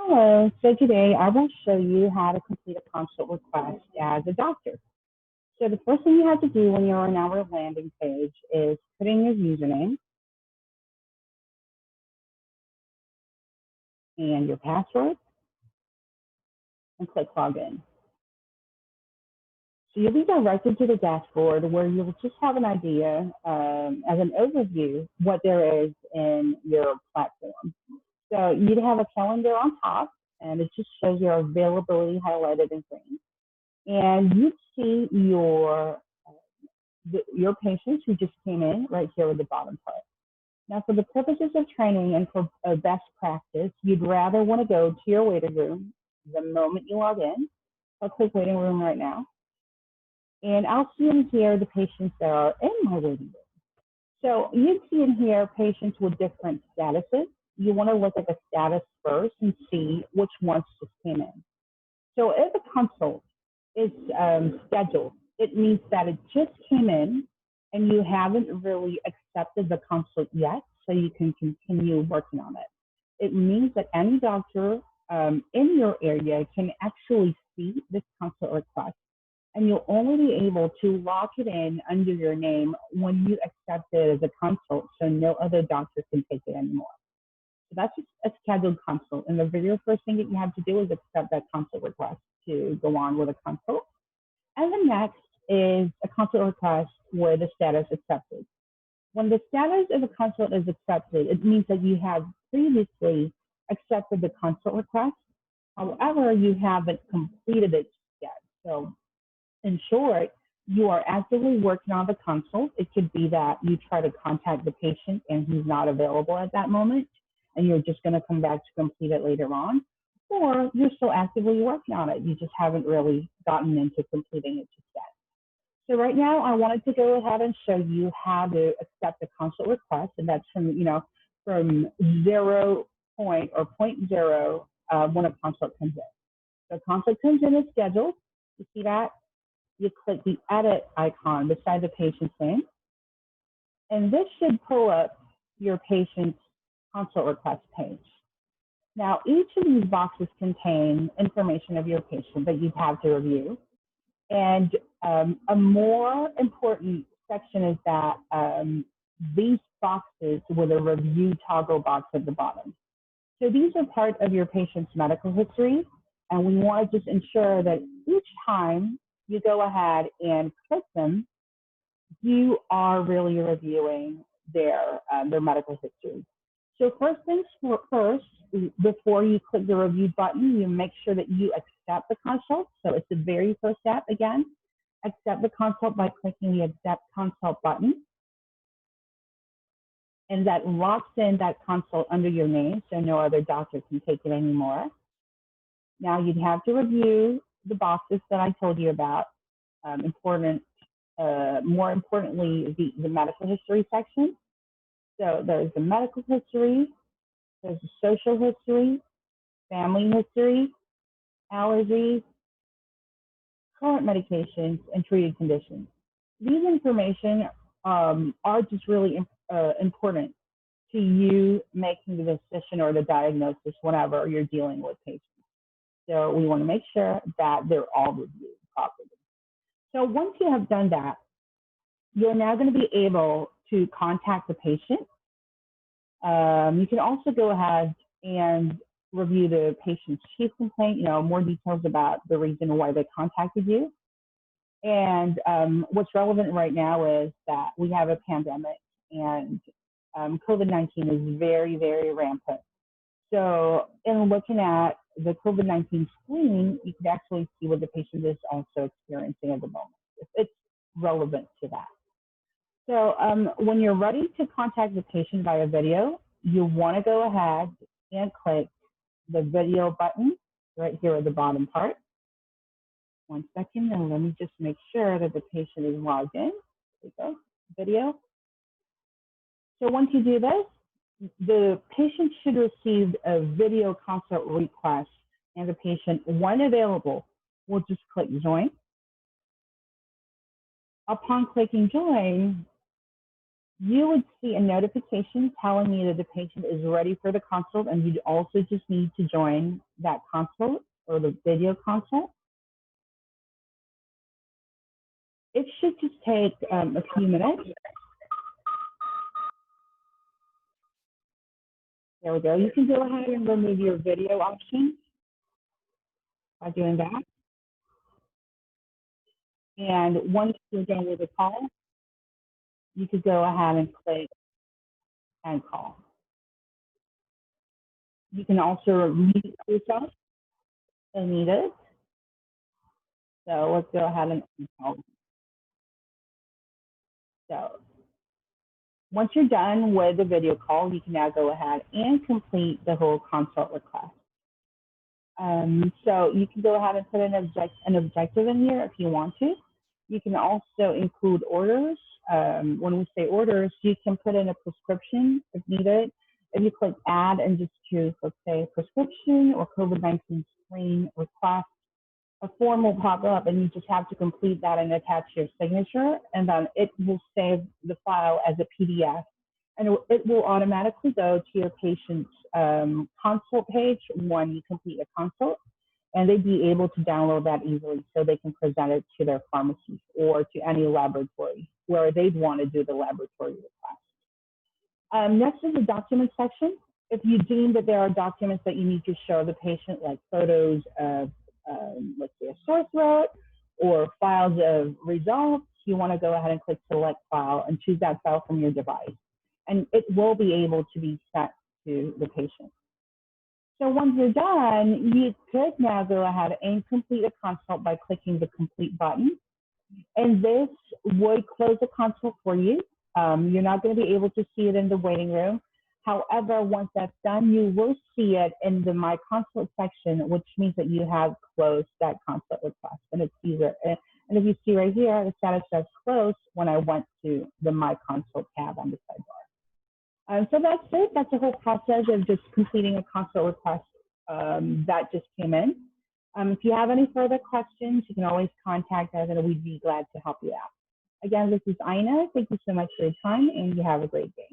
Hello, so today I will show you how to complete a consult request as a doctor. So the first thing you have to do when you're on our landing page is put in your username and your password and click login. So you'll be directed to the dashboard where you'll just have an idea as an overview what there is in your platform. So you'd have a calendar on top and it just shows your availability highlighted in green. And you'd see your patients who just came in right here at the bottom part. Now, for the purposes of training and for a best practice, you'd rather want to go to your waiting room the moment you log in. I'll click waiting room right now. And I'll see in here the patients that are in my waiting room. So you'd see in here patients with different statuses. You want to look at the status first and see which ones just came in. So if a consult is scheduled, it means that it just came in and you haven't really accepted the consult yet, so you can continue working on it. It means that any doctor in your area can actually see this consult request, and you'll only be able to lock it in under your name when you accept it as a consult, so no other doctor can take it anymore. So that's just a scheduled consult, and the very first thing that you have to do is accept that consult request to go on with a consult. And the next is a consult request with the status accepted. When the status of a consult is accepted, it means that you have previously accepted the consult request. However, you haven't completed it yet. So in short, you are actively working on the consult. It could be that you try to contact the patient and he's not available at that moment, and you're just going to come back to complete it later on. Or you're still actively working on it. You just haven't really gotten into completing it just yet. So right now, I wanted to go ahead and show you how to accept a consult request, and that's from 0 point or 0.0 when a consult comes in. So consult comes in as scheduled. You see that? You click the edit icon beside the patient's name, and this should pull up your patient's consult request page. Now, each of these boxes contain information of your patient that you have to review. And a more important section is that these boxes with a review toggle box at the bottom. So these are part of your patient's medical history, and we want to just ensure that each time you go ahead and click them, you are really reviewing their medical history. So first things first, before you click the review button, you make sure that you accept the consult. So it's the very first step again. Accept the consult by clicking the accept consult button. And that locks in that consult under your name, so no other doctor can take it anymore. Now you'd have to review the boxes that I told you about. More importantly, the medical history section. So there's the medical history, there's the social history, family history, allergies, current medications, and treated conditions. These information are just really important to you making the decision or the diagnosis whenever you're dealing with patients. So we want to make sure that they're all reviewed properly. So once you have done that, you're now going to be able to contact the patient. You can also go ahead and review the patient's chief complaint, more details about the reason why they contacted you. And what's relevant right now is that we have a pandemic, and COVID-19 is very, very rampant. So in looking at the COVID-19 screen, you can actually see what the patient is also experiencing at the moment, if it's relevant to that. So when you're ready to contact the patient via video, you want to go ahead and click the video button right here at the bottom part. 1 second, and let me just make sure that the patient is logged in. There we go, video. So once you do this, the patient should receive a video consult request, and the patient, when available, will just click join. Upon clicking join, you would see a notification telling you that the patient is ready for the consult, and you'd also just need to join that consult or the video consult. It should just take a few minutes. There we go. You can go ahead and remove your video option by doing that. And once you're done with the call, you could go ahead and click end call. You can also mute yourself if needed. So let's go ahead and end call. So once you're done with the video call, you can now go ahead and complete the whole consult request. So you can go ahead and put an objective in here if you want to. You can also include orders. When we say orders, you can put in a prescription if needed. If you click add and just choose, let's say, prescription or COVID-19 screen request, a form will pop up and you just have to complete that and attach your signature, and then it will save the file as a PDF. And it will automatically go to your patient's consult page when you complete a consult, and they'd be able to download that easily so they can present it to their pharmacy or to any laboratory where they'd want to do the laboratory request. Next is the document section. If you deem that there are documents that you need to show the patient, like photos of, let's say, a sore throat or files of results, you want to go ahead and click select file and choose that file from your device. And it will be able to be sent to the patient. So once you're done, you could now go ahead and complete a consult by clicking the complete button. And this would close the consult for you. You're not going to be able to see it in the waiting room. However, once that's done, you will see it in the My Consult section, which means that you have closed that consult request. And it's easier. And if you see right here, the status says closed when I went to the My Consult tab on the sidebar. So that's it. That's the whole process of just completing a consult request that just came in. If you have any further questions, you can always contact us and we'd be glad to help you out. Again, this is Ina. Thank you so much for your time and you have a great day.